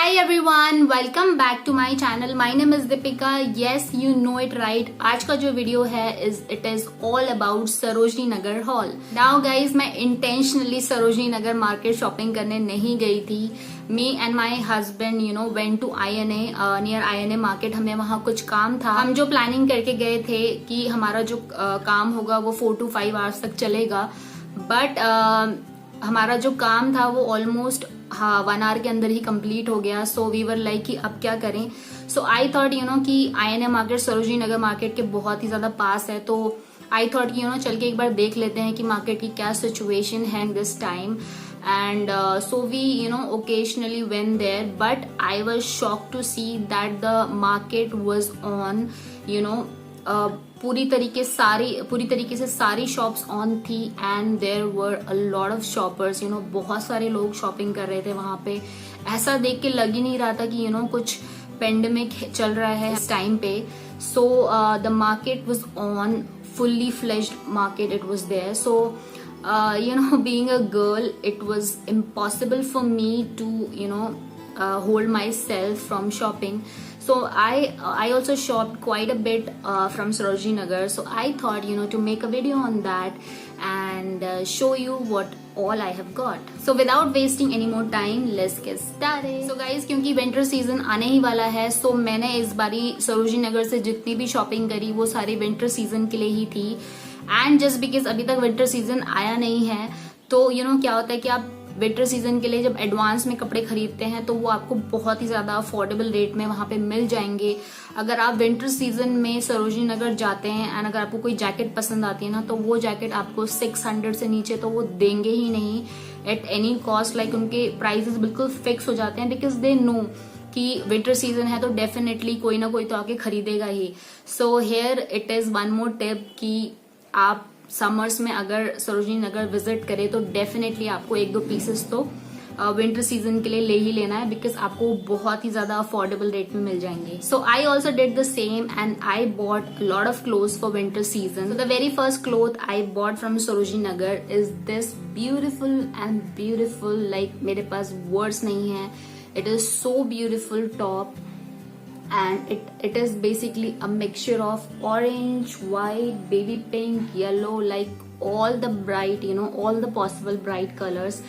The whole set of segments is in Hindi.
Hi everyone, welcome back to my channel. My name is Deepika. Yes, you know it right. आज का जो वीडियो है it is all about Sarojini Nagar hall. Now guys, मैं intentionally Sarojini Nagar market shopping करने नहीं गई थी. Me and my husband, went to INA near INA market. हमें वहाँ कुछ काम था. हम जो प्लानिंग करके गए थे कि हमारा जो काम होगा वो 4 to 5 hours तक चलेगा. बट हमारा जो काम था वो ऑलमोस्ट 1 hour के अंदर ही कंप्लीट हो गया. सो वी वर लाइक कि अब क्या करें. सो आई थॉट कि INA market Sarojini Nagar market के बहुत ही ज्यादा पास है. तो आई थॉट कि चल के एक बार देख लेते हैं कि मार्केट की क्या सिचुएशन है in this time. And so we occasionally went there, but I was shocked to see that the market was on पूरी तरीके से सारी शॉप्स ऑन थी. And there were a lot of shoppers. बहुत सारे लोग शॉपिंग कर रहे थे वहां पे. ऐसा देख के लग ही नहीं रहा था कि कुछ पेंडेमिक चल रहा है इस टाइम पे. So the market was on, fully fledged market it was there. So being a girl, it was impossible for me to hold myself from shopping. So I also shopped quite a bit from Sarojini Nagar. So I thought to make a video on that and show you what all I have got. So without wasting any more time, let's get started. So guys, क्योंकि winter season आने ही वाला है, so मैंने इस बारी सरोजनी नगर से जितनी भी शॉपिंग करी वो सारी winter season के लिए ही थी. एंड जस्ट बिकॉज अभी तक विंटर सीजन आया नहीं है, तो क्या होता है कि आप विंटर सीजन के लिए जब एडवांस में कपड़े खरीदते हैं तो वो आपको बहुत ही ज्यादा अफोर्डेबल रेट में वहां पे मिल जाएंगे. अगर आप विंटर सीजन में सरोजनी नगर जाते हैं एंड अगर आपको कोई जैकेट पसंद आती है ना, तो वो जैकेट आपको 600 से नीचे तो वो देंगे ही नहीं एट एनी कॉस्ट. लाइक उनके प्राइसेस बिल्कुल फिक्स हो जाते हैं बिकॉज दे नो कि विंटर सीजन है तो डेफिनेटली कोई ना कोई तो आके खरीदेगा ही. So here it is one more tip कि आप समर्स में अगर सरोजनी नगर विजिट करें तो डेफिनेटली आपको 1-2 पीसेस तो विंटर सीजन के लिए ले ही लेना है बिकॉज आपको बहुत ही ज्यादा अफोर्डेबल रेट में मिल जाएंगे. So I also did the same and I bought lot of clothes for winter season. The very first cloth I bought from Sarojini Nagar is this beautiful and beautiful, like मेरे पास वर्ड्स नहीं है. It is so beautiful top. And it is basically a mixture of orange, white, baby pink, yellow, like all the bright, all the possible bright colors,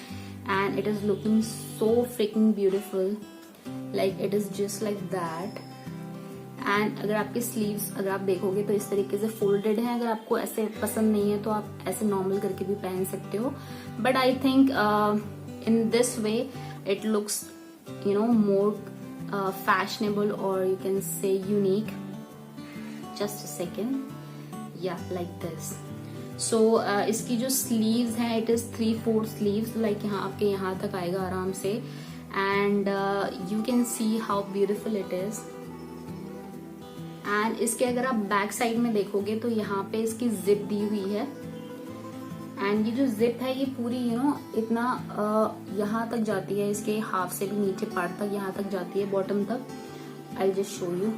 and it is looking so freaking beautiful. Like it is just like that. And अगर आपके sleeves अगर आप देखोगे तो इस तरीके से folded हैं. अगर आपको ऐसे पसंद नहीं है तो आप ऐसे normal करके भी पहन सकते हो. But I think in this way it looks more fashionable, or you can say unique. Just a second. Yeah, like this. So इसकी जो sleeves है it is 3/4 sleeves, like यहाँ आपके यहाँ तक आएगा आराम से. And you can see how beautiful it is. And इसके अगर आप बैक साइड में देखोगे तो यहाँ पे इसकी जिप दी हुई है. एंड ये जो जिप है ये पूरी इतना यहाँ तक जाती है, इसके हाफ से भी नीचे पार्ट तक यहाँ तक जाती है, बॉटम तक. आई जस्ट शो यू.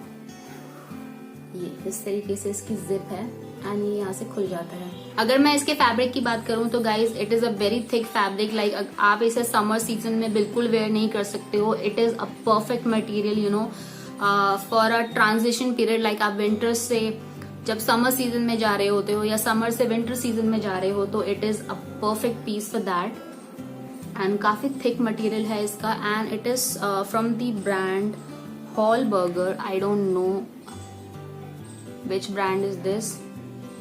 ये इस तरीके से इसकी जिप है एंड ये यहाँ से खुल जाता है. अगर मैं इसके फैब्रिक की बात करूं तो guys it is a very thick fabric. Like आप इसे समर सीजन में बिल्कुल वेयर नहीं कर सकते हो. It is a perfect material for a transition period. Like आप विंटर से जब समर सीजन में जा रहे होते हो या समर से विंटर सीजन में जा रहे हो तो it is a perfect piece for that. And काफी थिक मटेरियल है इसका. And it is from the brand Hallberger. I don't know which brand is this.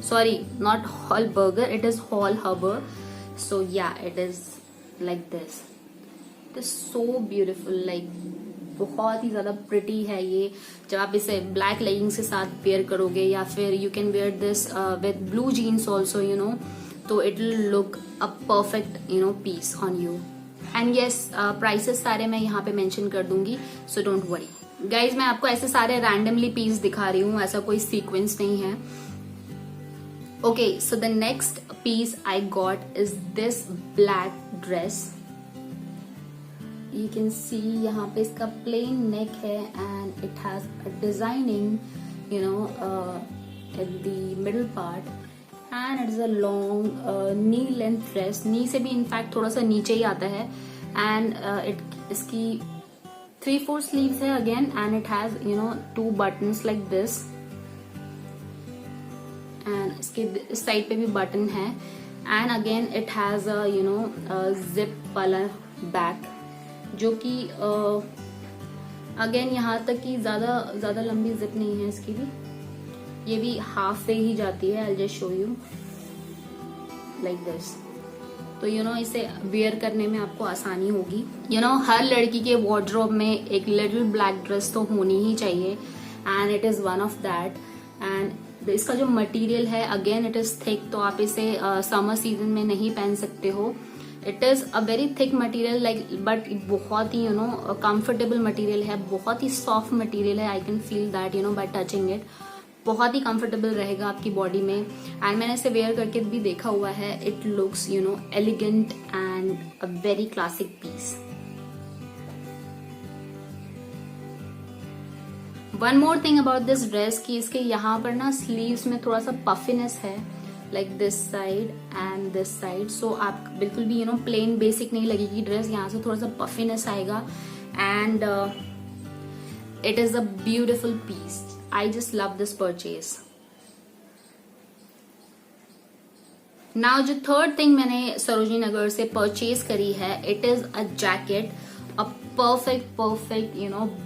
Sorry, not Hallberger, it is Hallhaber. So yeah it is like this. It is so beautiful. Like बहुत ही ज्यादा प्रिटी है ये. जब आप इसे ब्लैक लेगिंग्स के साथ पेयर करोगे या फिर you can wear this with blue jeans also तो it will look a perfect piece on you. And yes, prices सारे मैं यहाँ पे मेंशन कर दूंगी, सो डोंट वरी गाइज. मैं आपको ऐसे सारे रैंडमली पीस दिखा रही हूँ, ऐसा कोई सीक्वेंस नहीं है. Okay, so the next piece I got is this black dress. You can see यहाँ पे इसका plain neck है and it has a designing at the middle part, and it is a long knee length dress. knee से भी in fact थोड़ा सा नीचे ही आता है. and इसकी 3/4 sleeves है again, and it has 2 buttons like this, and इसके इस साइड पे भी बटन है, and again it has a zip वाला बैक, जो कि अगेन यहाँ तक कि ज्यादा लंबी जिप नहीं है इसकी भी, ये भी हाफ वे ही जाती है. I'll just show you like this. तो इसे वेयर करने में आपको आसानी होगी. हर लड़की के वार्डरोब में एक लिटिल ब्लैक ड्रेस तो होनी ही चाहिए, and it is one of that. And इसका जो मटेरियल है अगेन इट इज थिक, तो आप इसे समर सीजन में नहीं पहन सकते हो. It is a very thick material like, but बहुत ही कंफर्टेबल मटेरियल है, बहुत ही सॉफ्ट मटेरियल है. I can feel that bye touching it. बहुत ही कंफर्टेबल रहेगा आपकी बॉडी में. एंड मैंने इसे वेयर करके भी देखा हुआ है. It looks elegant and a very classic piece. One more thing about this dress कि इसके यहाँ पर ना स्लीव्स में थोड़ा सा पफिनेस है, like this side and this side. So आप बिल्कुल भी प्लेन बेसिक नहीं लगेगी ड्रेस, यहाँ से थोड़ा सा पफिनेस आएगा. And it is a beautiful piece. I just love this purchase. Now जो थर्ड थिंग मैंने सरोजिनी नगर से परचेज करी है, it is a jacket, a perfect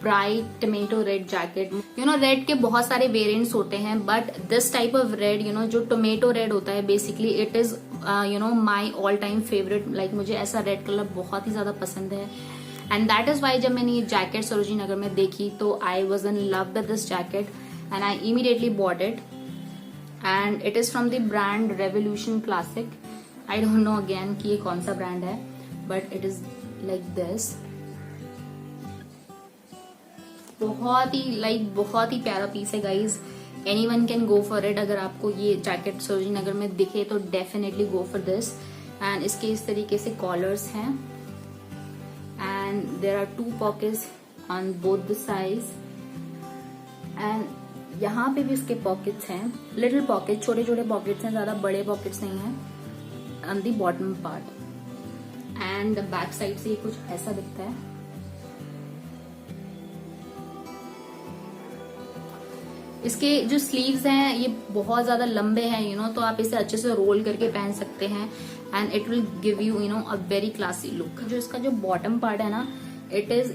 bright tomato red jacket. Red के बहुत सारे वेरिएंट्स होते हैं, but this type of red जो टोमेटो रेड होता है basically, it is my all time favourite. Like मुझे ऐसा रेड कलर बहुत ही ज्यादा पसंद है. एंड दैट इज वाई जब मैंने ये जैकेट सरोजिनी नगर में देखी तो I was in love with this jacket and I immediately bought it. And it is from the brand revolution classic. I don't know again कि ये कौन सा ब्रांड है, but it is like this. बहुत ही प्यारा पीस है guys. Anyone can go for it. अगर आपको ये जैकेट सरोजिनी नगर में दिखे तो definitely go for this. And इसके इस तरीके से कॉलर्स हैं, and there are 2 pockets on both the sides, and यहाँ पे भी इसके पॉकेट्स हैं, लिटिल पॉकेट, छोटे छोटे पॉकेट्स हैं, ज्यादा बड़े पॉकेट्स नहीं हैं. on the bottom part, and back side से ये कुछ ऐसा दिखता है. इसके जो स्लीव्स हैं ये बहुत ज्यादा लंबे हैं तो आप इसे अच्छे से रोल करके पहन सकते हैं, and it will give you a very classy look. जो इसका जो बॉटम पार्ट है ना, it is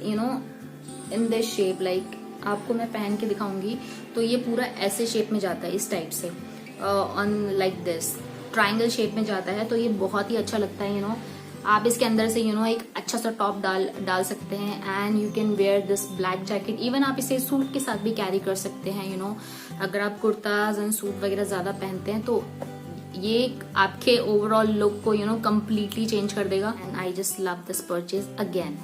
in this shape. Like आपको मैं पहन के दिखाऊंगी तो ये पूरा ऐसे शेप में जाता है, इस टाइप से, on like this triangle shape में जाता है. तो ये बहुत ही अच्छा लगता है. आप इसके अंदर से एक अच्छा सा टॉप डाल सकते हैं, and you can wear this black jacket. Even आप इसे सूट के साथ भी कैरी कर सकते हैं. अगर आप कुर्ताज एंड सूट वगैरह ज्यादा पहनते हैं तो ये आपके ओवरऑल लुक को कंप्लीटली चेंज कर देगा. And I just love this purchase again.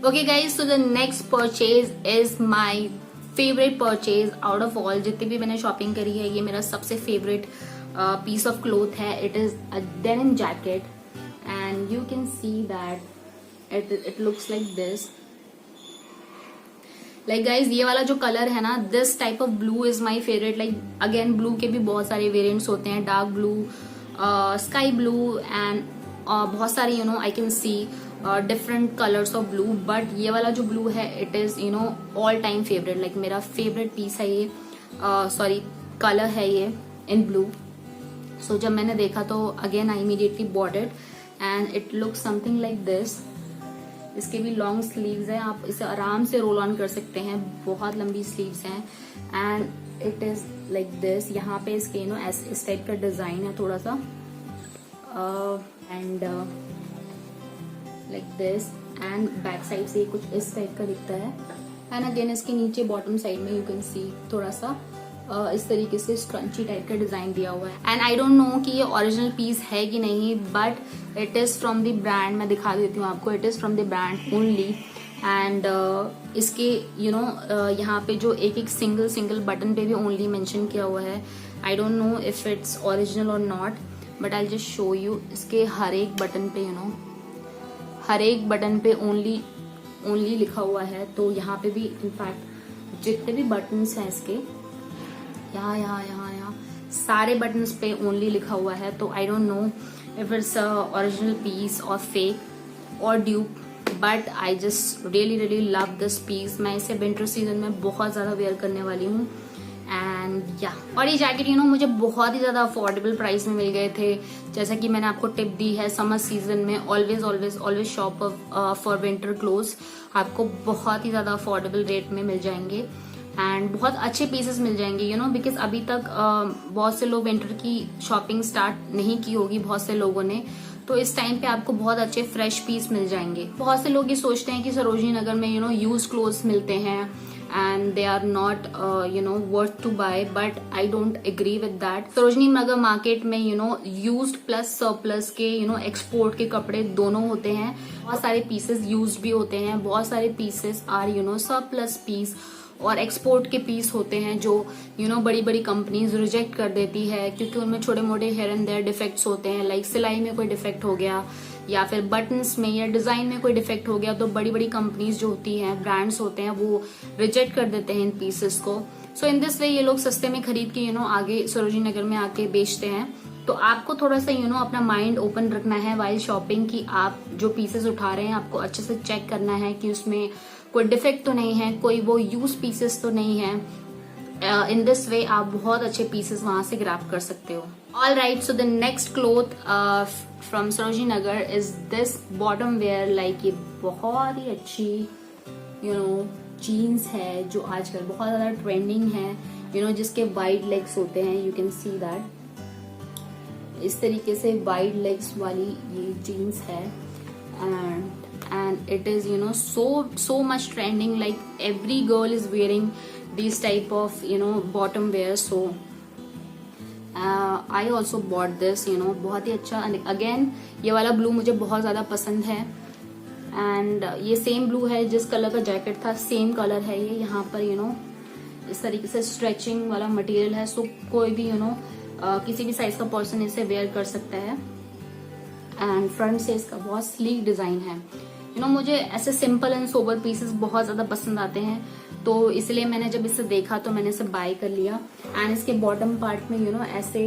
Okay guys, so the next purchase is my favourite purchase out of all. जितनी भी मैंने शॉपिंग करी है ये मेरा सबसे फेवरेट पीस ऑफ क्लोथ है. It is a denim jacket, and you can see that it looks like this. Like guys, ये वाला जो कलर है ना, this type of blue is my favorite. Like again blue के भी बहुत सारे variants होते हैं, dark blue, sky blue and बहुत सारे I can see different colors of blue. But ये वाला जो blue है it is all time favorite. Like मेरा favorite piece है ये, sorry color है ये in blue. So जब मैंने देखा तो again I immediately bought it. And it look something like this. इसके भी लॉन्ग स्लीव्स हैं, आप इसे आराम से रोल ऑन कर सकते हैं, बहुत लंबी स्लीव्स हैं. And it is like this. यहाँ पे इसके इस टाइप का डिजाइन है थोड़ा सा, and like this. And back side से कुछ इस टाइप का दिखता है. एंड अगेन इसके नीचे बॉटम साइड में यू कैन सी थोड़ा सा इस तरीके से स्क्रंची टाइप का डिजाइन दिया हुआ है. एंड आई डोंट नो कि ये ओरिजिनल पीस है कि नहीं, but it is from the brand. मैं दिखा देती हूँ आपको. It is from the brand only. And इसके यहाँ पे जो एक सिंगल बटन पे भी ओनली मेंशन किया हुआ है. I don't know if it's original और not, but I just show you. इसके हर एक बटन पे हर एक बटन पे ओनली लिखा हुआ है. तो यहाँ पे भी इनफैक्ट जितने भी बटन्स हैं इसके यहाँ सारे बटन्स पे ओनली लिखा हुआ है. तो I don't know if it's original piece और फेक और dupe, but I just really love this piece. मैं इसे विंटर सीजन में बहुत ज्यादा वेयर करने वाली हूँ। एंड या और ये जैकेट मुझे बहुत ही ज्यादा अफोर्डेबल प्राइस में मिल गए थे। जैसा कि मैंने आपको टिप दी है, समर सीजन में always shop for winter clothes. आपको बहुत ही ज्यादा अफोर्डेबल रेट में मिल जाएंगे एंड बहुत अच्छे पीसेस मिल जाएंगे बिकॉज अभी तक बहुत से लोग विंटर की शॉपिंग स्टार्ट नहीं की होगी बहुत से लोगों ने। तो इस टाइम पे आपको बहुत अच्छे फ्रेश पीस मिल जाएंगे। बहुत से लोग ये सोचते हैं कि सरोजनी नगर में यूज क्लोथ्स मिलते हैं and they are not worth to buy, but I don't agree with that. Sarojini Nagar market में used प्लस सरप्लस के एक्सपोर्ट के कपड़े दोनों होते हैं। बहुत सारे पीसेस यूज्ड भी होते हैं, बहुत सारे पीसेस आर सरप्लस पीस और एक्सपोर्ट के पीस होते हैं जो बड़ी बड़ी कंपनीज रिजेक्ट कर देती है क्योंकि उनमें छोटे मोटे हेयर एंड देयर डिफेक्ट्स होते हैं। लाइक सिलाई में कोई डिफेक्ट हो गया या फिर बटन्स में या डिजाइन में कोई डिफेक्ट हो गया तो बड़ी बड़ी कंपनीज जो होती हैं, ब्रांड्स होते हैं, वो रिजेक्ट कर देते हैं इन पीसेस को। सो इन दिस वे ये लोग सस्ते में खरीद के आगे सरोजनी नगर में आके बेचते हैं। तो आपको थोड़ा सा अपना माइंड ओपन रखना है वाइल शॉपिंग की आप जो पीसेस उठा रहे हैं आपको अच्छे से चेक करना है कि उसमें कोई डिफेक्ट तो नहीं है, कोई वो यूज पीसेस तो नहीं है। इन दिस वे आप बहुत अच्छे पीसेस वहां से ग्रैब कर सकते हो। All right, so the next cloth from Sarojini Nagar is this bottom wear. Like ये बहुत ही अच्छी जीन्स है जो आजकल बहुत ज्यादा ट्रेंडिंग है जिसके वाइड लेग्स होते हैं। यू कैन सी दैट इस तरीके से वाइड लेग्स वाली ये जीन्स है and it is so much trending. Like every girl is wearing these type of bottom wear. So I also bought this बहुत ही अच्छा। अगेन ये वाला ब्लू मुझे बहुत ज्यादा पसंद है एंड ये सेम ब्लू है जिस कलर का जैकेट था, सेम कलर है ये। यहाँ पर इस तरीके से स्ट्रेचिंग वाला मटेरियल है। सो कोई भी किसी भी साइज का पर्सन इसे वेयर कर सकता है एंड फ्रंट से इसका बहुत स्लीक डिजाइन है। मुझे ऐसे सिंपल एंड सोबर पीसेस बहुत ज्यादा पसंद आते हैं तो इसलिए मैंने जब इसे देखा तो मैंने इसे बाय कर लिया। एंड इसके बॉटम पार्ट में ऐसे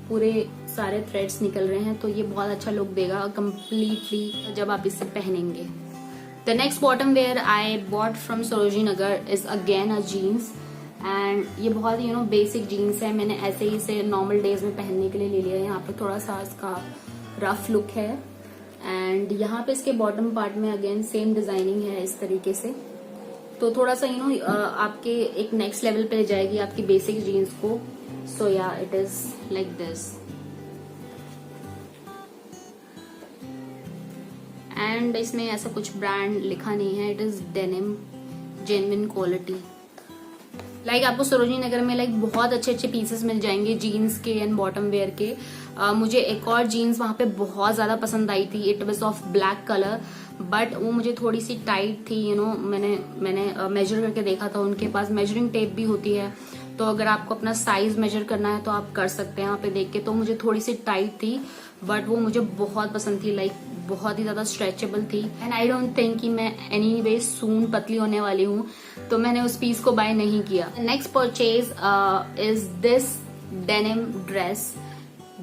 पूरे सारे थ्रेड्स निकल रहे हैं तो ये बहुत अच्छा लुक देगा कम्प्लीटली जब आप इसे पहनेंगे। The next bottom wear I bought from Sarojini Nagar is again a jeans and ये बहुत ही बेसिक जीन्स है। मैंने ऐसे ही इसे नॉर्मल डेज में पहनने के लिए ले लिया। यहाँ पे थोड़ा सा इसका रफ लुक है एंड यहाँ पे इसके बॉटम पार्ट में अगेन सेम डिजाइनिंग है इस तरीके से। तो थोड़ा सा आपके एक नेक्स्ट लेवल पे ले जाएगी आपकी बेसिक जीन्स को। सो yeah it is like this and इसमें ऐसा कुछ ब्रांड लिखा नहीं है। It is denim genuine quality. Like आपको सरोजनी नगर में लाइक बहुत अच्छे अच्छे पीसेस मिल जाएंगे जीन्स के एंड बॉटम वेयर के। मुझे एक और जीन्स वहां पे बहुत ज्यादा पसंद आई थी। It was of black colour but वो मुझे थोड़ी सी टाइट थी। मैंने मेजर करके देखा था, उनके पास मेजरिंग टेप भी होती है तो अगर आपको अपना साइज मेजर करना है तो आप कर सकते हैं वहां पे देख के। तो मुझे थोड़ी सी टाइट थी बट वो मुझे बहुत पसंद थी। लाइक बहुत ही ज्यादा स्ट्रेचेबल थी एंड आई डोंट थिंक कि मैं एनी वे सून पतली होने वाली हूँ तो मैंने उस पीस को बाय नहीं किया। Next purchase is this denim dress.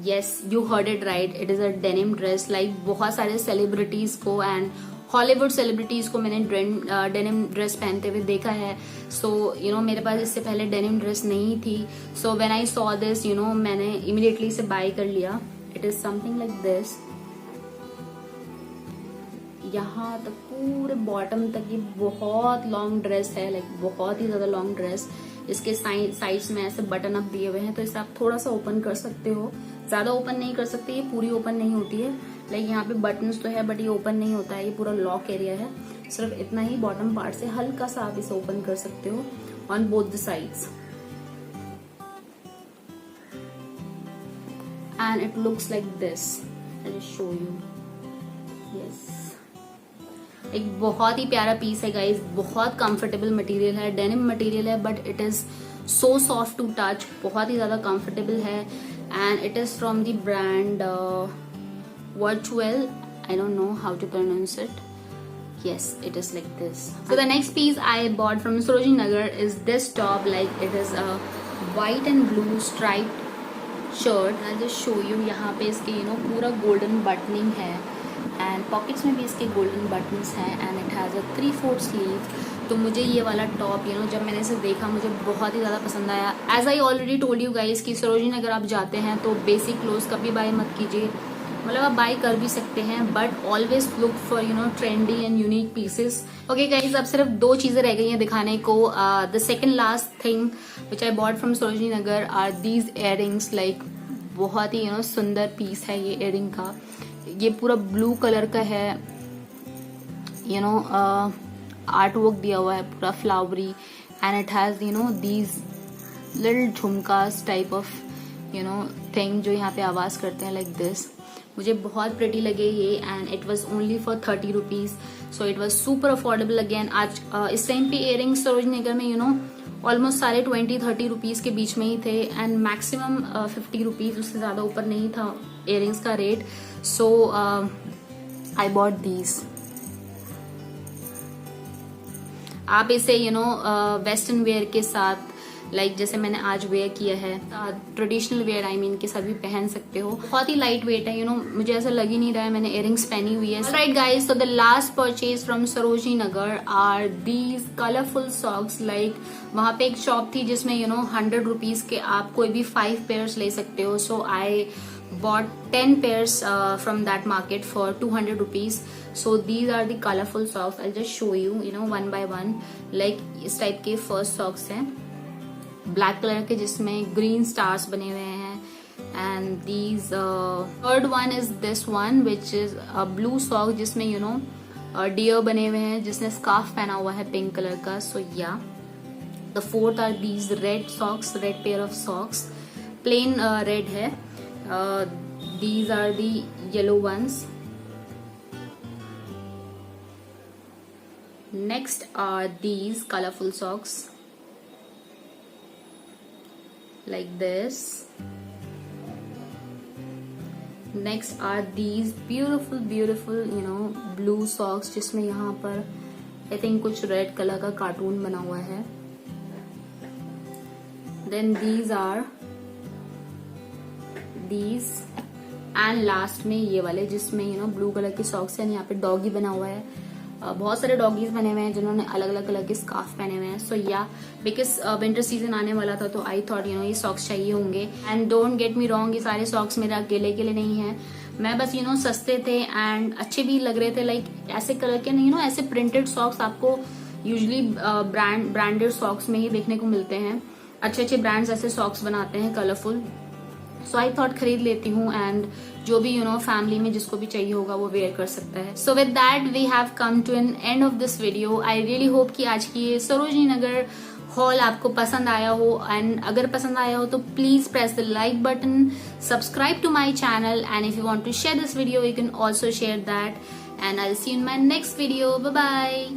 Yes, you heard it right, it is a denim dress. Like बहुत सारे सेलिब्रिटीज को एंड हॉलीवुड सेलिब्रिटीज को मैंने डेनिम ड्रेस पहनते हुए देखा है। सो मेरे पास इससे पहले डेनिम ड्रेस नहीं थी। So when I saw this मैंने इमीडिएटली इसे बाय कर लिया। It is something like this. यहाँ तक पूरे बॉटम तक ये बहुत लॉन्ग ड्रेस है, लाइक बहुत ही ज्यादा लॉन्ग ड्रेस। इसके साइड्स में ऐसे बटन अप दिए हुए हैं तो इसे आप थोड़ा सा ओपन कर सकते हो, ज्यादा ओपन नहीं कर सकते, ये पूरी ओपन नहीं होती है। लाइक यहाँ पे बटन्स तो है बट ये ओपन नहीं होता है, ये पूरा लॉक एरिया है। सिर्फ इतना ही बॉटम पार्ट से हल्का सा आप इसे ओपन कर सकते हो on both the sides and it looks like this. I will show you. Yes, एक बहुत ही प्यारा पीस है गाइज, बहुत कंफर्टेबल मटेरियल है, डेनिम मटेरियल है but it is so soft to touch, बहुत ही ज्यादा कंफर्टेबल है and it is from the brand virtual. I don't know how to pronounce it. Yes, it is like this. So the next piece I bought from Sarojini Nagar is this top. Like it is a white and blue striped shirt. I'll just show you. यहाँ पे इसके पूरा golden buttoning है एंड पॉकेट्स में भी इसके गोल्डन बटन्स हैं and it has a 3/4 sleeve. तो मुझे ये वाला टॉप जब मैंने इसे देखा मुझे बहुत ही ज़्यादा पसंद आया। As I already told you guys कि सरोजिनी अगर आप जाते हैं तो बेसिक क्लोथ्स कभी बाय मत कीजिए, मतलब आप बाय कर भी सकते हैं but always look for trendy and unique pieces. Okay guys, अब सिर्फ 2 चीजें रह गई हैं दिखाने को। The second last thing which I bought from Sarojini Nagar are these earrings. Like बहुत ही सुंदर पीस है ये इयररिंग का। ये पूरा ब्लू कलर का है, आर्ट वर्क दिया हुआ है पूरा flowery and it has these little झुमकास type of thing जो यहाँ पे आवाज करते हैं लाइक दिस। मुझे बहुत प्रिटी लगे ये and it was only for 30 rupees, so it was super affordable again. आज इस टाइम पे इयररिंग्स सरोजिनी नगर में ऑलमोस्ट सारे 20-30 रुपीज के बीच में ही थे एंड मैक्सिमम 50 रुपीज, उससे ज्यादा ऊपर नहीं था इयररिंग्स का rate. So I bought these. आप इसे वेस्टर्न वेयर के साथ जैसे मैंने आज वेयर किया है, ट्रेडिशनल वेयर के साथ भी पहन सकते हो। बहुत ही लाइट वेट है, मुझे ऐसा लग ही नहीं रहा है मैंने इयररिंग्स पहनी हुई है। राइट गाइज, तो the last purchase from Sarojini Nagar are these colourful socks. वहां पे एक शॉप थी जिसमें 100 रुपीज के आप कोई भी 5 पेयर्स ले सकते हो। सो आई bought 10 pairs from that market for 200 rupees. So these are the colorful socks. I'll just show you one by one. इस टाइप के फर्स्ट सॉक्स हैं ब्लैक कलर के जिसमें ग्रीन स्टार्स बने हुए हैं and these third one is this one which is a blue sock जिसमें डियर बने हुए हैं जिसने स्कार्फ पहना हुआ है पिंक कलर का। सो या the fourth are these red socks, red pair of socks, plain red है। These are the yellow ones. Next are these colorful socks like this. Next are these beautiful blue socks जिसमें यहाँ पर I think कुछ रेड कलर का कार्टून बना हुआ है। Then these are these and last में ये वाले जिसमें ब्लू कलर की सॉक्स है। यहाँ पे डॉगी बना हुआ है, बहुत सारे डॉगीज बने हुए हैं जिन्होंने अलग अलग कलर के स्कार्फ पहने हुए हैं। सो या बिकॉज विंटर सीजन आने वाला था तो आई थॉट ये सॉक्स चाहिए होंगे। And don't get me wrong, ये सारे सॉक्स मेरे अकेले के लिए नहीं है। मैं बस सस्ते थे एंड अच्छे भी लग रहे थे। ऐसे कलर के नहीं ऐसे प्रिंटेड सॉक्स आपको यूजुअली ब्रांडेड सॉक्स में ही देखने को मिलते हैं। अच्छे अच्छे ब्रांड्स ऐसे सॉक्स बनाते हैं कलरफुल। सो आई थॉट खरीद लेती हूँ एंड जो भी फैमिली में जिसको भी चाहिए होगा वो वेयर कर सकता है। So with that we have come to an end of this video. I really hope कि आज की ये सरोजिनी नगर हॉल आपको पसंद आया हो एंड अगर पसंद आया हो तो please press the like button, subscribe to my channel and if you want to share this video you can also share that and I will see you in my next video. Bye bye.